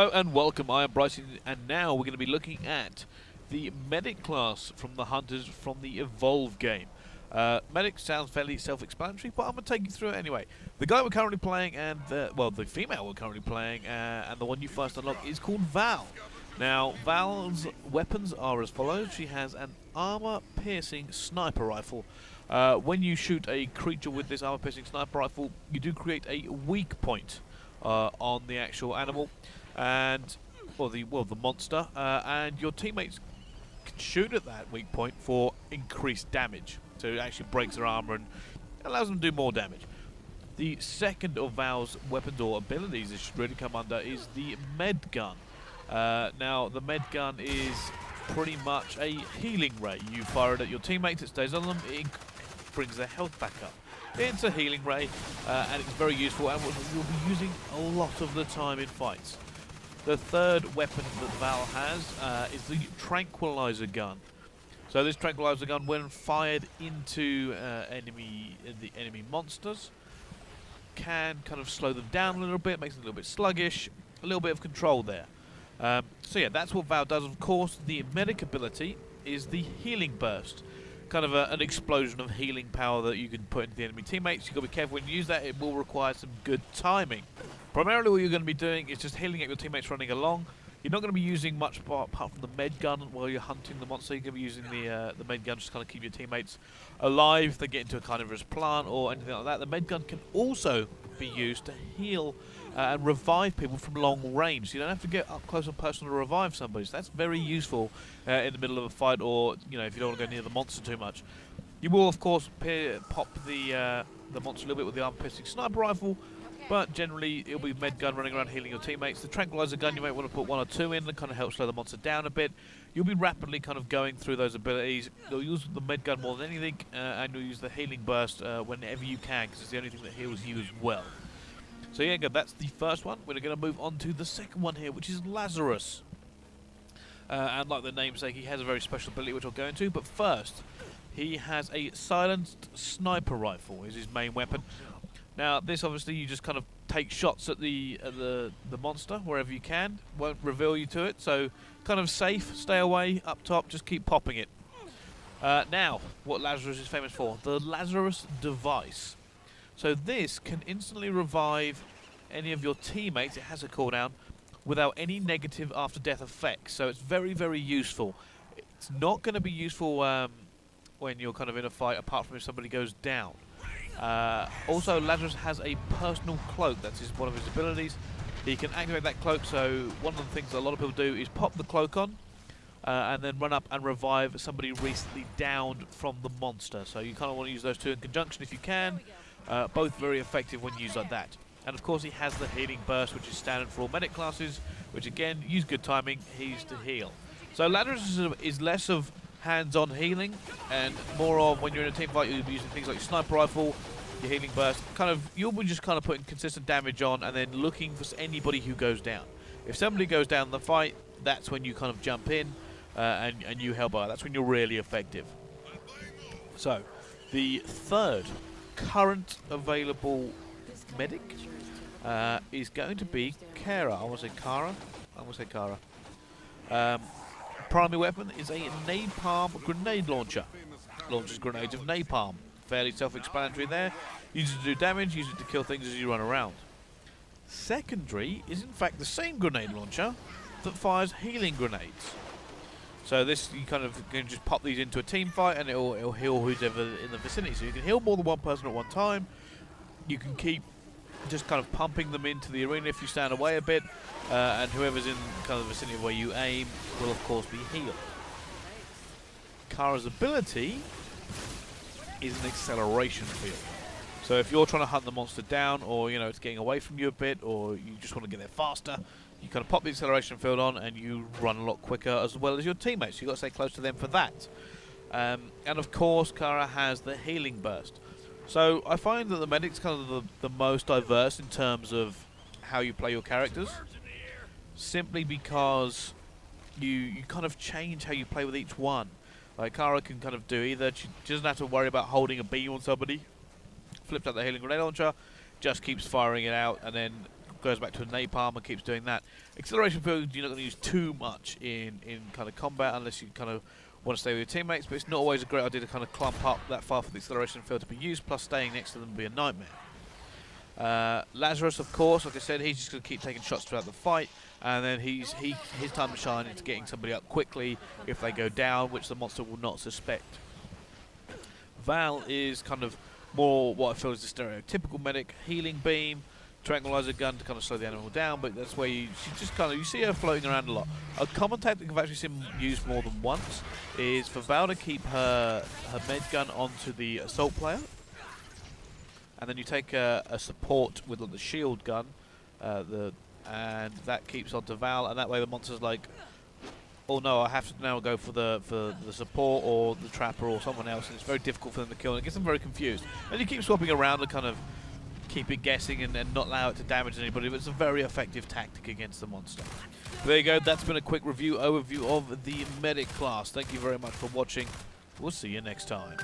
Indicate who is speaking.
Speaker 1: Hello and welcome, I am Bryson, and now we're going to be looking at the Medic class from the Hunters from the Evolve game. Medic sounds fairly self-explanatory, but I'm going to take you through it anyway. The guy we're currently playing, and the female we're currently playing, and the one you first unlock is called Val. Now, Val's weapons are as follows. She has an armor-piercing sniper rifle. When you shoot a creature with this armor-piercing sniper rifle, you do create a weak point on the actual animal, and the monster, and your teammates can shoot at that weak point for increased damage. So it actually breaks their armor and allows them to do more damage. The second of Val's weapons or abilities it should really come under is the med gun. Now the med gun is pretty much a healing ray. You fire it at your teammates, it stays on them, it brings their health back up. It's a healing ray, and it's very useful and what you'll be using a lot of the time in fights. The third weapon that Val has is the tranquilizer gun. So this tranquilizer gun, when fired into the enemy monsters, can kind of slow them down a little bit, makes them a little bit sluggish, a little bit of control there. So yeah, that's what Val does. Of course, the medic ability is the healing burst. Kind of an explosion of healing power that you can put into the enemy teammates. You've got to be careful when you use that. It will require some good timing. Primarily what you're going to be doing is just healing at your teammates running along. You're not going to be using much apart from the med gun while you're hunting the monster. You're going to be using the med gun just to kind of keep your teammates alive if they get into a carnivorous plant or anything like that. The med gun can also be used to heal and revive people from long range. So you don't have to get up close and personal to revive somebody. So that's very useful in the middle of a fight, or if you don't want to go near the monster too much. You will of course pop the monster a little bit with the armor-piercing sniper rifle, but generally it'll be med gun running around healing your teammates. The tranquilizer gun you might want to put one or two in and kind of help slow the monster down a bit. You'll be rapidly kind of going through those abilities. You'll use the med gun more than anything, and you'll use the healing burst whenever you can, because it's the only thing that heals you as well. So yeah, good. That's the first one. We're going to move on to the second one here, which is Lazarus. And like the namesake, he has a very special ability, which I'll go into. But first, he has a silenced sniper rifle, is his main weapon. Now, this obviously you just kind of take shots at the monster wherever you can. Won't reveal you to it, so kind of safe. Stay away up top. Just keep popping it. Now, what Lazarus is famous for: the Lazarus device. So this can instantly revive any of your teammates. It has a cooldown without any negative after death effects. So it's very, very useful. It's not going to be useful when you're kind of in a fight, apart from if somebody goes down. Also, Lazarus has a personal cloak. That's one of his abilities. He can activate that cloak. So one of the things that a lot of people do is pop the cloak on and then run up and revive somebody recently downed from the monster. So you kind of want to use those two in conjunction if you can. Both very effective when used like that. And of course he has the healing burst, which is standard for all medic classes, which again, use good timing, he's to heal. So Lazarus is less of hands-on healing and more of when you're in a team fight, you'll be using things like your sniper rifle, your healing burst. You'll be just kind of putting consistent damage on and then looking for anybody who goes down. If somebody goes down in the fight, that's when you kind of jump in and you help out. That's when you're really effective. So the third current available medic is going to be Kara. I want to say Kara. I want to say Kara. Primary weapon is a napalm grenade launcher. Launches grenades of napalm. Fairly self-explanatory there. Use it to do damage, use it to kill things as you run around. Secondary is in fact the same grenade launcher that fires healing grenades. So this, you kind of can just pop these into a team fight and it'll heal who's ever in the vicinity. So you can heal more than one person at one time. You can keep just kind of pumping them into the arena if you stand away a bit. And whoever's in kind of the vicinity where you aim will of course be healed. Kara's ability is an acceleration field. So if you're trying to hunt the monster down, or it's getting away from you a bit, or you just want to get there faster, you kind of pop the acceleration field on and you run a lot quicker, as well as your teammates. You've got to stay close to them for that. And of course, Kara has the healing burst. So I find that the medic's kind of the most diverse in terms of how you play your characters, simply because you kind of change how you play with each one. Like Kara can kind of do either, she doesn't have to worry about holding a beam on somebody, flips out the healing grenade launcher, just keeps firing it out and then goes back to a napalm and keeps doing that. Acceleration field you're not going to use too much in kind of combat unless you kind of want to stay with your teammates, but it's not always a great idea to kind of clump up that far for the acceleration field to be used, plus staying next to them would be a nightmare. Lazarus, of course, like I said, he's just going to keep taking shots throughout the fight, and then his time to shine is getting somebody up quickly if they go down, which the monster will not suspect. Val is kind of more what I feel is the stereotypical medic, healing beam, tranquilizer gun to kind of slow the animal down, but that's where you just kind of, you see her floating around a lot. A common tactic I've actually seen used more than once is for Val to keep her med gun onto the assault player, and then you take a support with the shield gun, and that keeps onto Val, and that way the monster's like, oh no, I have to now go for the support or the trapper or someone else, and it's very difficult for them to kill, and it gets them very confused. And you keep swapping around and kind of keep it guessing and not allow it to damage anybody, but it's a very effective tactic against the monster. There you go, that's been a quick overview of the medic class. Thank you very much for watching. We'll see you next time.